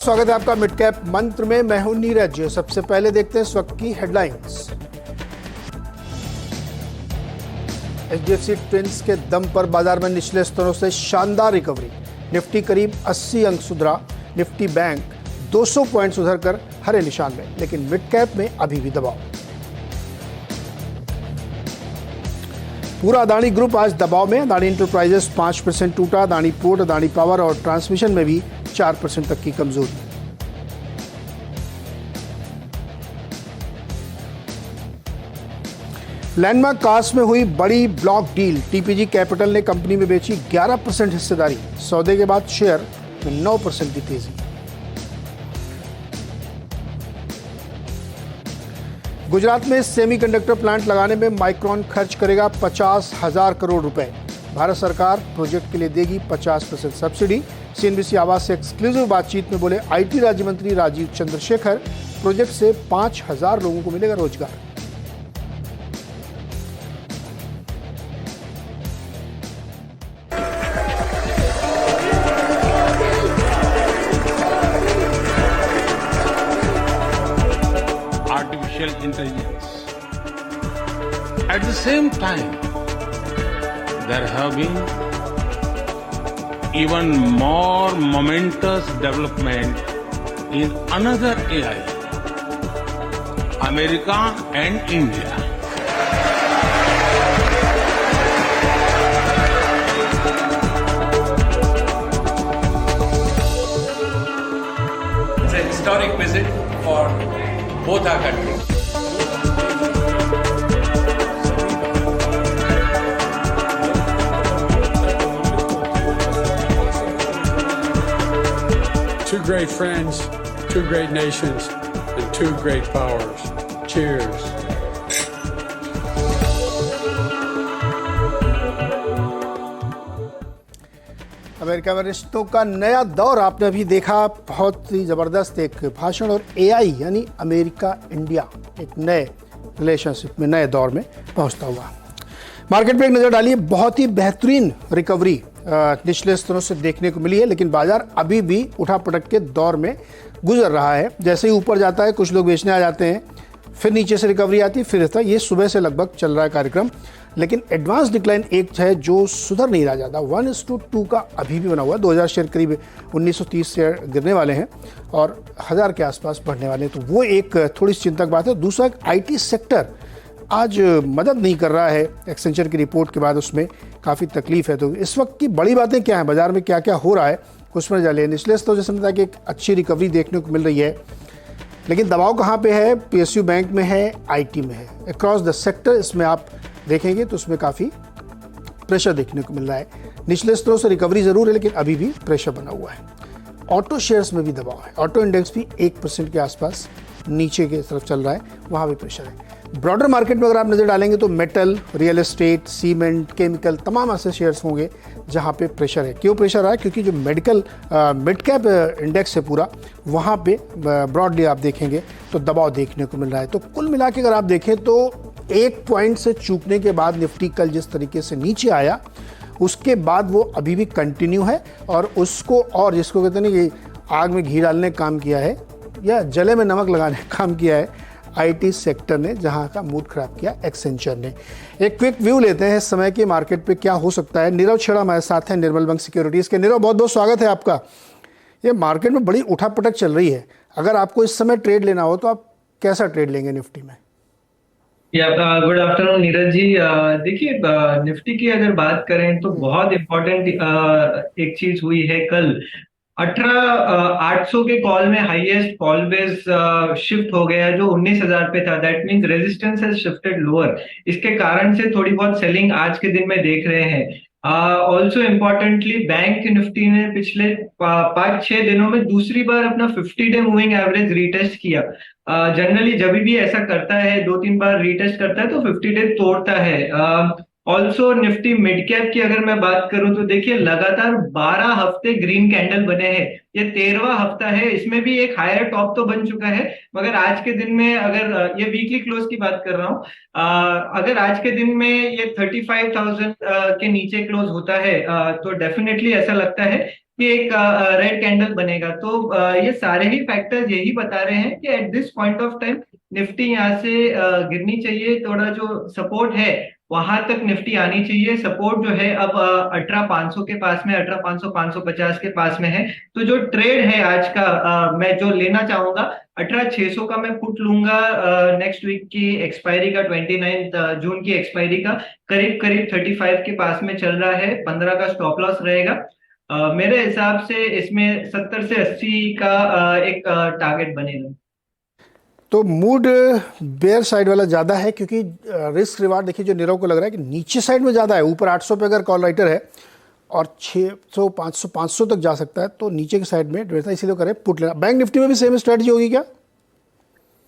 स्वागत है आपका मिड कैप मंत्र में। मैं हूं नीरज। सबसे पहले देखते हैं इस वक्त की हेडलाइंस। एचडीएफसी ट्विंस के दम पर बाजार में निचले स्तरों से शानदार रिकवरी। निफ्टी करीब 80 अंक सुधरा। निफ्टी बैंक 200 पॉइंट सुधर कर हरे निशान में, लेकिन मिड कैप में अभी भी दबाव। पूरा अदानी ग्रुप आज दबाव में। अदानी इंटरप्राइजेस 5% टूटा। अदानी पोर्ट, अदानी पावर और ट्रांसमिशन में भी 4% तक की कमजोरी। लैंडमार्क कार्स में हुई बड़ी ब्लॉक डील। टीपीजी कैपिटल ने कंपनी में बेची 11% हिस्सेदारी। सौदे के बाद शेयर में 9% की तेजी। गुजरात में सेमीकंडक्टर प्लांट लगाने में माइक्रॉन खर्च करेगा 50,000 करोड़ रुपए। भारत सरकार प्रोजेक्ट के लिए देगी 50% सब्सिडी। सीएनबीसी आवाज से एक्सक्लूसिव बातचीत में बोले आईटी राज्य मंत्री राजीव चंद्रशेखर, प्रोजेक्ट से 5,000 लोगों को मिलेगा रोजगार। Artificial intelligence. At the same time, there have been even more momentous development in another AI, America and India. It's a historic visit for both our countries. Two great friends, two great nations, and two great powers. Cheers. America में रिश्तों का नया दौर आपने अभी देखा। बहुत ही जबरदस्त एक भाषण और एआई यानी अमेरिका इंडिया एक नए रिलेशनशिप में, नए दौर में पहुंचता हुआ। मार्केट पे एक नजर डालिए। बहुत ही बेहतरीन रिकवरी निचले स्तरों से देखने को मिली है, लेकिन बाजार अभी भी उठापटक के दौर में गुजर रहा है। जैसे ही ऊपर जाता है कुछ लोग बेचने आ जाते हैं, फिर नीचे से रिकवरी आती है, फिर रहता है। ये सुबह से लगभग चल रहा है कार्यक्रम, लेकिन एडवांस डिक्लाइन एक है जो सुधर नहीं रहा ज़्यादा। 1:2 का अभी भी बना हुआ है। 2000 शेयर करीब 1930 शेयर गिरने वाले हैं और 1000 के आसपास बढ़ने वाले हैं, तो वो एक थोड़ी चिंतक बात है। दूसरा, आईटी सेक्टर आज मदद नहीं कर रहा है। एक्सेंचर की रिपोर्ट के बाद उसमें काफ़ी तकलीफ है। तो इस वक्त की बड़ी बातें क्या हैं, बाजार में क्या क्या हो रहा है, उसमें जालिए। निचले स्तर जैसे बताया कि एक अच्छी रिकवरी देखने को मिल रही है, लेकिन दबाव कहाँ पे है? पीएसयू बैंक में है, आईटी में है, अक्रॉस द सेक्टर। इसमें आप देखेंगे तो उसमें काफ़ी प्रेशर देखने को मिल रहा है। निचले स्तरों से रिकवरी जरूर है, लेकिन अभी भी प्रेशर बना हुआ है। ऑटो शेयर्स में भी दबाव है। ऑटो इंडेक्स भी 1% के आसपास नीचे की तरफ चल रहा है, वहाँ भी प्रेशर है। ब्रॉडर मार्केट में अगर आप नज़र डालेंगे तो metal, real estate, cement, chemical, तमाम ऐसे शेयर्स होंगे जहाँ पे प्रेशर है। क्यों प्रेशर रहा है? क्योंकि जो मेडिकल मिड कैप इंडेक्स है पूरा, वहाँ पे ब्रॉडली आप देखेंगे तो दबाव देखने को मिल रहा है। तो कुल मिला के अगर आप देखें तो 1 पॉइंट से चूकने के बाद निफ्टी कल जिस तरीके से नीचे आया, उसके बाद वो अभी भी कंटिन्यू है और उसको, और जिसको कहते हैं ना कि आग में घी डालने का काम किया है या जले में नमक लगाने का काम किया है आईटी सेक्टर ने, जहां का मूड खराब किया एक्सेंचर ने। एक क्विक व्यू लेते हैं इस समय के मार्केट पे क्या हो सकता है। नीरव छेड़ा हमारे साथ हैं निर्मल बैंक सिक्योरिटीज के। नीरव, बहुत बहुत स्वागत है आपका। ये मार्केट में बड़ी उठापटक चल रही है, अगर आपको इस समय ट्रेड लेना हो तो आप कैसा ट्रेड लेंगे निफ्टी में? Good afternoon Neeraj ji. देखिए, निफ्टी की अगर बात करें तो बहुत इंपॉर्टेंट एक चीज हुई है कल। 18,800 के कॉल में हाईएस्ट कॉल बेस शिफ्ट हो गया, जो 19,000 पे था। That means resistance has shifted lower. इसके कारण से थोड़ी बहुत सेलिंग आज के दिन में देख रहे हैं। ऑल्सो इम्पोर्टेंटली बैंक निफ्टी ने पिछले 5-6 दिनों में दूसरी बार अपना 50-डे मूविंग एवरेज रीटेस्ट किया। जनरली जब भी ऐसा करता है, 2-3 बार रीटेस्ट करता है तो 50 डे तोड़ता है। ऑल्सो निफ्टी मिड कैप की अगर मैं बात करूं तो देखिए, लगातार 12 हफ्ते ग्रीन कैंडल बने हैं। ये 13वां हफ्ता है। इसमें भी एक हायर टॉप तो बन चुका है, मगर आज के दिन में, अगर ये वीकली क्लोज की बात कर रहा हूं, अगर आज के दिन में ये 35,000 के नीचे क्लोज होता है तो डेफिनेटली ऐसा लगता है कि एक रेड कैंडल बनेगा। तो ये सारे ही फैक्टर्स यही बता रहे हैं कि eight this point of time Nifty यहाँ से गिरनी चाहिए। थोड़ा जो सपोर्ट है वहां तक निफ्टी आनी चाहिए। सपोर्ट जो है अब 18,500 के पास में, 18,500 550 के पास में है। तो जो ट्रेड है आज का मैं जो लेना चाहूंगा 18,600 का मैं पुट लूंगा नेक्स्ट वीक की एक्सपायरी का, 29 जून की एक्सपायरी का। करीब करीब 35 के पास में चल रहा है, 15 का स्टॉप लॉस रहेगा। मेरे हिसाब से इसमें 70 से 80 का एक टारगेट बनेगा। तो मूड बेयर साइड वाला ज़्यादा है, क्योंकि रिस्क रिवार्ड देखिए जो नीरव को लग रहा है कि नीचे साइड में ज़्यादा है। ऊपर 800 पे अगर कॉल राइटर है और 600 500 500 तक जा सकता है, तो नीचे की साइड में वैसा इसीलिए करें पुट लेना। बैंक निफ्टी में भी सेम स्ट्रेटजी होगी क्या?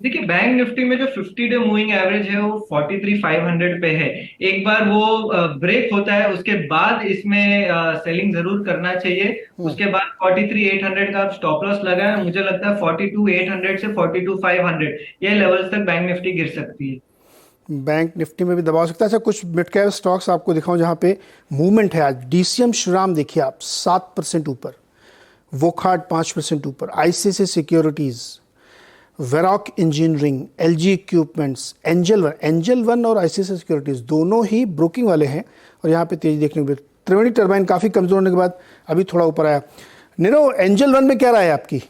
देखिए बैंक निफ्टी में जो 50 डे मूविंग एवरेज है वो 43,500 पे है। एक बार वो ब्रेक होता है उसके बाद इसमें सेलिंग जरूर करना चाहिए। उसके बाद 43,800 का स्टॉप लॉस लगा है। मुझे लगता है 42,800 से 42,500 ये लेवल्स तक बैंक निफ्टी गिर सकती है। बैंक निफ्टी में भी दबाव सकता है। अच्छा, कुछ मिड कैप स्टॉक्स आपको दिखाऊं जहां पे मूवमेंट है आज। डीसीएम श्रीराम देखिए आप 7% ऊपर, वोकहार्ट 5% ऊपर, ICICI securities, Varroc engineering, LG equipments, angel one और आईसीआईसीआई सिक्योरिटीज दोनों ही ब्रोकिंग वाले हैं और यहाँ पे तेजी देखने को मिली। त्रिवेणी टर्बाइन काफी कमजोर होने के बाद अभी थोड़ा ऊपर आया। नीरव, एंजल वन में क्या राय है आपकी?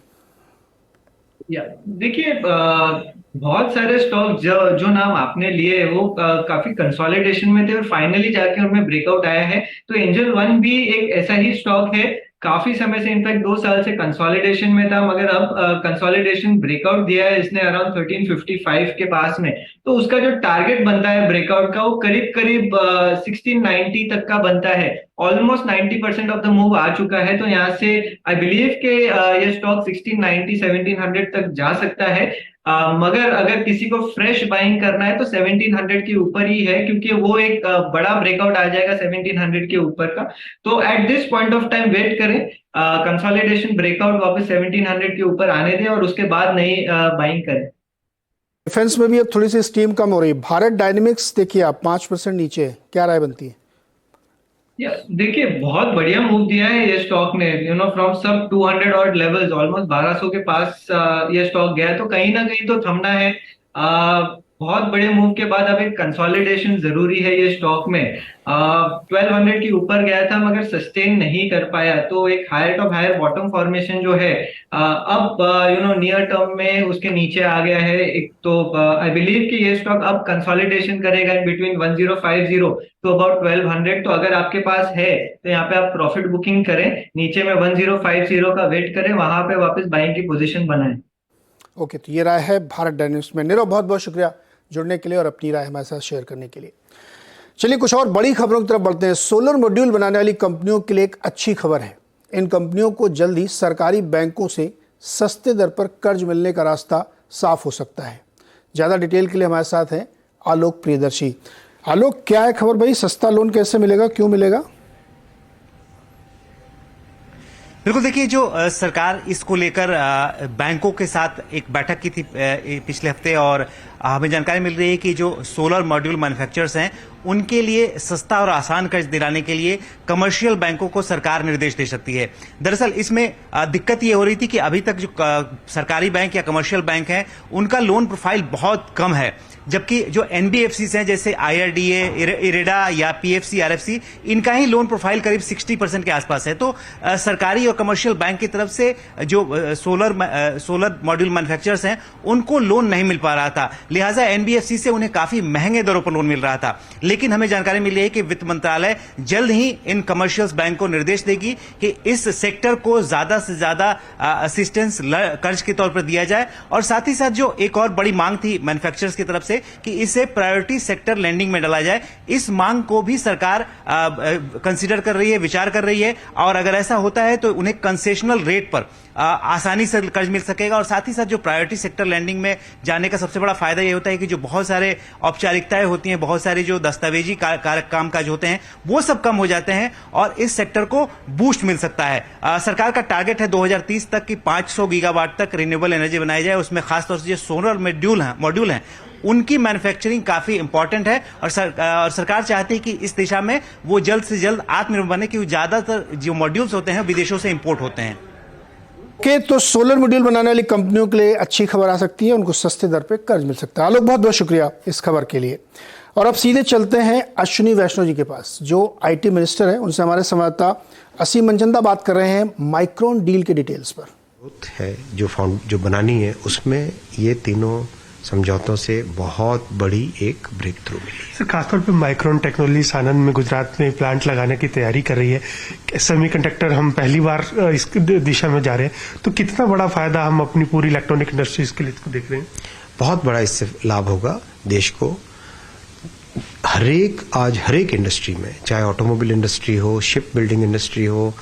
देखिए बहुत सारे स्टॉक जो नाम आपने लिए वो काफी कंसोलिडेशन में थे और फाइनली जाके उनमें ब्रेकआउट आया है। तो एंजल वन भी एक ऐसा ही स्टॉक है। काफी समय से, इनफैक्ट 2 साल से कंसोलिडेशन में था, मगर अब कंसोलिडेशन ब्रेकआउट दिया है इसने अराउंड 1355 के पास में। तो उसका जो टारगेट बनता है ब्रेकआउट का वो करीब करीब 1690 तक का बनता है। ऑलमोस्ट 90% ऑफ द मूव आ चुका है। तो यहाँ से आई बिलीव के ये स्टॉक 1690 1700 तक जा सकता है। मगर अगर किसी को फ्रेश बाइंग करना है तो 1700 के ऊपर ही है, क्योंकि वो एक बड़ा ब्रेकआउट आ जाएगा 1700 के ऊपर का। तो at this point of time wait करें, कंसोलिडेशन ब्रेकआउट वापस 1700 के ऊपर आने दें और उसके बाद नई बाइंग करें। डिफेंस में भी अब थोड़ी सी स्टीम कम हो रही है। भारत डायनेमिक्स देखिए आप 5% नीचे है, क्या राय बनती है? देखिए बहुत बढ़िया मूव दिया है ये स्टॉक ने, फ्रॉम सब 200 ऑड लेवल्स ऑलमोस्ट 1200 के पास ये स्टॉक गया है। तो कहीं ना कहीं तो थमना है। बहुत बड़े मूव के बाद अब एक कंसोलिडेशन जरूरी है ये स्टॉक में। 1200 के ऊपर गया था मगर सस्टेन नहीं कर पाया। तो एक higher top higher bottom formation जो है अब नियर टर्म में उसके नीचे आ गया है। एक तो आई बिलीव कि ये स्टॉक अब कंसोलिडेशन करेगा इन बिटवीन 1050 तो अबाउट 1200। तो अगर आपके पास है तो यहाँ पे आप प्रॉफिट बुकिंग करें, नीचे में 1050 का वेट करें, वहां पे वापस बाइंग की पोजीशन बनाएं। ओके, तो ये राय है भारत डायनेमिक्स में। नीरव, बहुत बहुत शुक्रिया जुड़ने के लिए और अपनी राय हमारे साथ शेयर करने के लिए। चलिए कुछ और बड़ी खबरों की तरफ बढ़ते हैं। सोलर मॉड्यूल बनाने वाली कंपनियों के लिए एक अच्छी खबर है। इन कंपनियों को जल्द ही सरकारी बैंकों से सस्ते दर पर कर्ज मिलने का रास्ता साफ हो सकता है। ज़्यादा डिटेल के लिए हमारे साथ हैं आलोक प्रियदर्शी। आलोक, क्या है खबर भाई? सस्ता लोन कैसे मिलेगा, क्यों मिलेगा? बिल्कुल, देखिए जो सरकार इसको लेकर बैंकों के साथ एक बैठक की थी पिछले हफ्ते और हमें जानकारी मिल रही है कि जो सोलर मॉड्यूल मैन्युफैक्चरर्स हैं उनके लिए सस्ता और आसान कर्ज दिलाने के लिए कमर्शियल बैंकों को सरकार निर्देश दे सकती है। दरअसल इसमें दिक्कत ये हो रही थी कि अभी तक जो सरकारी बैंक या कमर्शियल बैंक हैं उनका लोन प्रोफाइल बहुत कम है, जबकि जो एनबीएफसीज हैं जैसे आईआरडीए, इरेडा या पीएफसी, आरएफसी, इनका ही लोन प्रोफाइल करीब 60% के आसपास है। तो सरकारी और कमर्शियल बैंक की तरफ से जो सोलर मॉड्यूल मैन्युफैक्चरर्स हैं उनको लोन नहीं मिल पा रहा था, लिहाजा एनबीएफसी से उन्हें काफी महंगे दरों पर लोन मिल रहा था। लेकिन हमें जानकारी मिली है कि वित्त मंत्रालय जल्द ही इन कमर्शियल बैंक को निर्देश देगी कि इस सेक्टर को ज्यादा से ज्यादा असिस्टेंस कर्ज के तौर पर दिया जाए। और साथ ही साथ जो एक और बड़ी मांग थी मैन्युफैक्चरर्स की तरफ से कि इसे प्रायोरिटी सेक्टर लेंडिंग में डाला जाए, इस मांग को भी सरकार कंसीडर कर रही है, विचार कर रही है। और अगर ऐसा होता है तो उन्हें कंसेशनल रेट पर आसानी से कर्ज मिल सकेगा। और साथ ही साथ जो प्रायोरिटी सेक्टर लैंडिंग में जाने का सबसे बड़ा फायदा फायदा ये होता है कि जो बहुत सारे औपचारिकताएं होती हैं, बहुत सारे जो दस्तावेजी कामकाज होते हैं, वो सब कम हो जाते हैं और इस सेक्टर को बूस्ट मिल सकता है। सरकार का टारगेट है 2030 तक कि 500 गीगावाट तक रिन्यूएबल एनर्जी बनाई जाए। उसमें खासतौर से जो सोलर मॉड्यूल हैं उनकी मैन्युफैक्चरिंग काफी इंपॉर्टेंट है और सरकार चाहती है कि इस दिशा में वो जल्द से जल्द आत्मनिर्भर बने, क्योंकि ज्यादातर जो मॉड्यूल्स होते हैं विदेशों से इंपोर्ट होते हैं। तो सोलर मॉड्यूल बनाने वाली कंपनियों के लिए अच्छी खबर आ सकती है, उनको सस्ते दर पे कर्ज मिल सकता है। आलोक, बहुत बहुत शुक्रिया इस खबर के लिए। और अब सीधे चलते हैं अश्विनी वैष्णव जी के पास, जो आईटी मिनिस्टर हैं। उनसे हमारे संवाददाता असीम मंजंदा बात कर रहे हैं माइक्रोन डील के डिटेल्स पर। है जो बनानी है, उसमें ये तीनों समझौतों से बहुत बड़ी एक ब्रेक थ्रू मिली। सर, खासतौर पे माइक्रोन टेक्नोलॉजी सानंद में गुजरात में प्लांट लगाने की तैयारी कर रही है। सेमीकंडक्टर हम पहली बार इस दिशा में जा रहे हैं, तो कितना बड़ा फायदा हम अपनी पूरी इलेक्ट्रॉनिक इंडस्ट्रीज के लिए देख रहे हैं? बहुत बड़ा इससे लाभ होगा देश को। हर एक इंडस्ट्री में, चाहे ऑटोमोबाइल इंडस्ट्री हो, शिप बिल्डिंग इंडस्ट्री हो,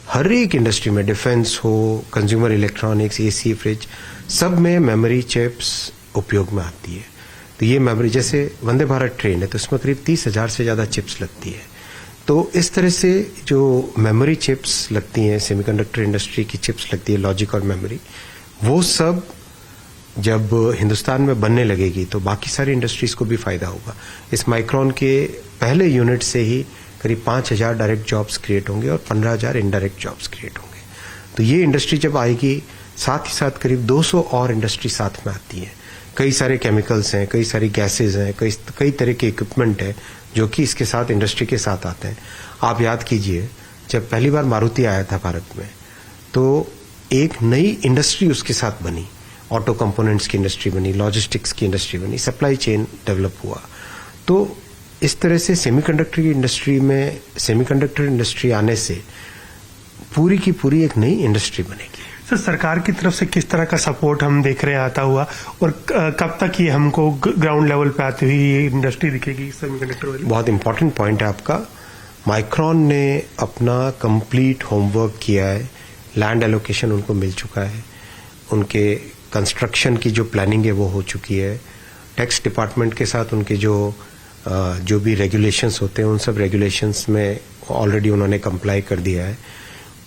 हर एक इंडस्ट्री में, डिफेंस हो, कंज्यूमर इलेक्ट्रॉनिक्स, एसी, फ्रिज, सब में मेमोरी चिप्स उपयोग में आती है। तो ये मेमोरी, जैसे वंदे भारत ट्रेन है तो उसमें करीब 30,000 से ज्यादा चिप्स लगती है। तो इस तरह से जो मेमोरी चिप्स लगती हैं, सेमीकंडक्टर इंडस्ट्री की चिप्स लगती है, लॉजिक और मेमोरी, वो सब जब हिंदुस्तान में बनने लगेगी तो बाकी सारी इंडस्ट्रीज को भी फायदा होगा। इस माइक्रोन के पहले यूनिट से ही करीब 5,000 डायरेक्ट जॉब्स क्रिएट होंगे और 15,000 इनडायरेक्ट जॉब्स क्रिएट होंगे। तो ये इंडस्ट्री जब आएगी, साथ ही साथ करीब 200 और इंडस्ट्री साथ में आती है। कई सारे केमिकल्स हैं, कई सारी गैसेज हैं, कई तरह के इक्विपमेंट है जो कि इसके साथ, इंडस्ट्री के साथ आते हैं। आप याद कीजिए, जब पहली बार मारुति आया था भारत में तो एक नई इंडस्ट्री उसके साथ बनी, ऑटो कंपोनेंट्स की इंडस्ट्री बनी, लॉजिस्टिक्स की इंडस्ट्री बनी, सप्लाई चेन डेवलप हुआ। तो इस तरह से सेमीकंडक्टर की इंडस्ट्री में, सेमीकंडक्टर इंडस्ट्री आने से पूरी की पूरी एक नई इंडस्ट्री बनेगी। सर, सरकार की तरफ से किस तरह का सपोर्ट हम देख रहे हैं आता हुआ, और कब तक ये हमको ग्राउंड लेवल पे आती हुई ये इंडस्ट्री दिखेगी सेमीकंडक्टर वाली? बहुत इंपॉर्टेंट पॉइंट है आपका। माइक्रोन ने अपना कंप्लीट होमवर्क किया है, लैंड एलोकेशन उनको मिल चुका है, उनके कंस्ट्रक्शन की जो प्लानिंग है वो हो चुकी है, टैक्स डिपार्टमेंट के साथ उनके जो भी रेगुलेशंस होते हैं उन सब रेगुलेशंस में ऑलरेडी उन्होंने कंप्लाई कर दिया है।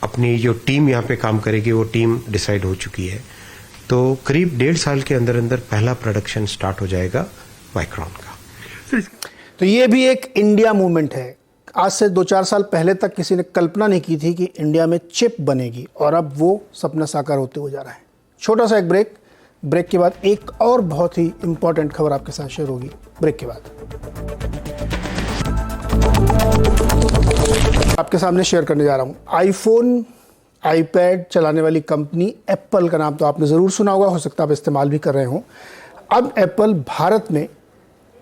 अपनी जो टीम यहाँ पे काम करेगी वो टीम डिसाइड हो चुकी है। तो करीब 1.5 साल के अंदर अंदर पहला प्रोडक्शन स्टार्ट हो जाएगा माइक्रोन का। तो ये भी एक इंडिया मूवमेंट है। आज से 2-4 साल पहले तक किसी ने कल्पना नहीं की थी कि इंडिया में चिप बनेगी, और अब वो सपना साकार होते हुए जा रहा है। छोटा सा एक ब्रेक के बाद एक और बहुत ही इंपॉर्टेंट खबर आपके साथ शेयर होगी ब्रेक के बाद। आपके सामने शेयर करने जा रहा हूं आईफोन, आईपैड चलाने वाली कंपनी एप्पल का नाम तो आपने ज़रूर सुना होगा, हो सकता है आप इस्तेमाल भी कर रहे हो। अब एप्पल भारत में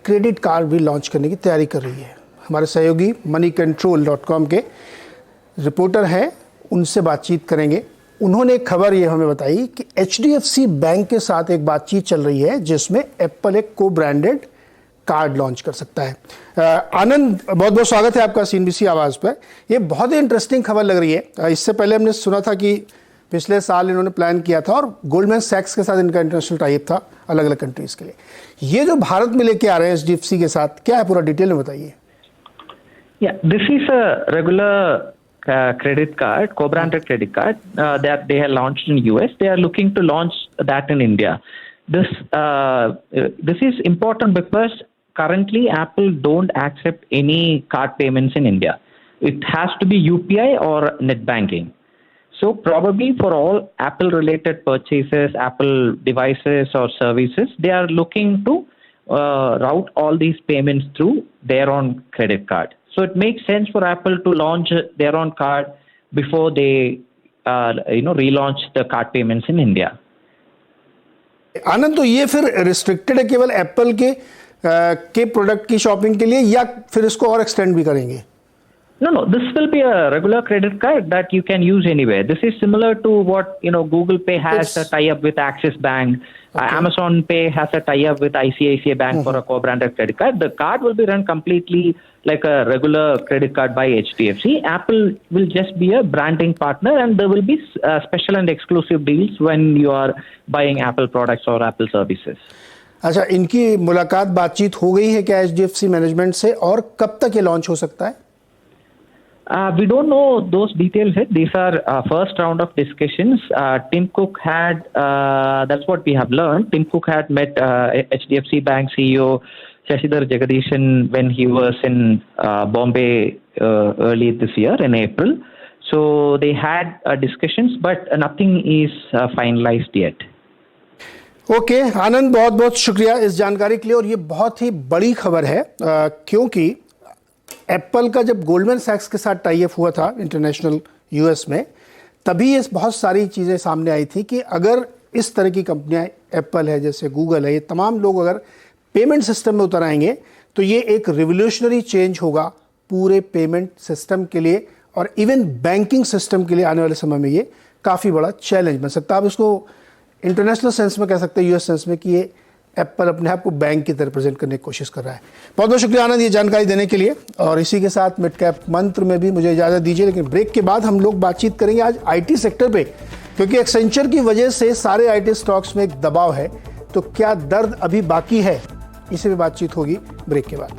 क्रेडिट कार्ड भी लॉन्च करने की तैयारी कर रही है। हमारे सहयोगी moneycontrol.com के रिपोर्टर हैं, उनसे बातचीत करेंगे। उन्होंने एक खबर ये हमें बताई कि HDFC बैंक के साथ एक बातचीत चल रही है जिसमें एप्पल एक को ब्रांडेड कार्ड लॉन्च कर सकता है। आनंद, बहुत बहुत स्वागत है आपका CNBC आवाज़ पर। ये बहुत ही इंटरेस्टिंग खबर लग रही है। इससे पहले हमने सुना था कि पिछले साल इन्होंने प्लान किया था और गोल्डमैन सैक्स के साथ इनका इंटरनेशनल टाइप था अलग अलग कंट्रीज़ के लिए। ये जो भारत में लेके आ रहे हैं HDFC के साथ, क्या है पूरा डिटेल में बताइए। Yeah, this is a regular credit card, co-branded credit card that they have launched in US. They are looking to launch that in India. This is important because currently Apple don't accept any card payments in India. It has to be UPI or net banking. So probably for all Apple related purchases, Apple devices or services, they are looking to route all these payments through their own credit card. So it makes sense for Apple to launch their own card before they relaunch the card payments in India. आनंद, तो ये फिर restricted है केवल Apple के product की shopping के लिए, या फिर इसको और एक्सटेंड भी करेंगे? No, this will be a regular credit card that you can use anywhere. This is similar to what, Google Pay has a tie-up with Axis Bank. Okay. Amazon Pay has a tie-up with ICICI Bank for a co-branded credit card. The card will be run completely like a regular credit card by HDFC. Apple will just be a branding partner, and there will be special and exclusive deals when you are buying Apple products or Apple services. अच्छा, इनकी मुलाकात बातचीत हो गई है क्या HDFC management से, और कब तक ये लॉन्च हो सकता है? We don't know those details yet. These are first round of discussions. Tim Cook had, that's what we have learned. Tim Cook had met HDFC Bank CEO Shashidhar Jagadishan when he was in Bombay early this year in April. So they had discussions, but nothing is finalized yet. Okay Anand, बहुत बहुत शुक्रिया इस जानकारी के लिए। और ये बहुत ही बड़ी खबर है क्योंकि एप्पल का जब गोल्डमैन सैक्स के साथ टाई अप हुआ था इंटरनेशनल US में, तभी ये बहुत सारी चीज़ें सामने आई थी कि अगर इस तरह की कंपनियां, एप्पल है जैसे गूगल है, ये तमाम लोग अगर पेमेंट सिस्टम में उतर आएंगे तो ये एक रिवोल्यूशनरी चेंज होगा पूरे पेमेंट सिस्टम के लिए, और इवन बैंकिंग सिस्टम के लिए आने वाले समय में ये काफ़ी बड़ा चैलेंज बन सकता है। आप इसको इंटरनेशनल सेंस में कह सकते हैं, US सेंस में, कि ये एप्पल अपने आप को बैंक की तरह प्रेजेंट करने की कोशिश कर रहा है। बहुत बहुत शुक्रिया आनंद ये जानकारी देने के लिए। और इसी के साथ मिड कैप मंत्र में भी मुझे इजाज़त दीजिए, लेकिन ब्रेक के बाद हम लोग बातचीत करेंगे आज IT सेक्टर पे, क्योंकि एक्सेंचर की वजह से सारे IT स्टॉक्स में एक दबाव है। तो क्या दर्द अभी बाकी है, इसी पे बातचीत होगी ब्रेक के बाद।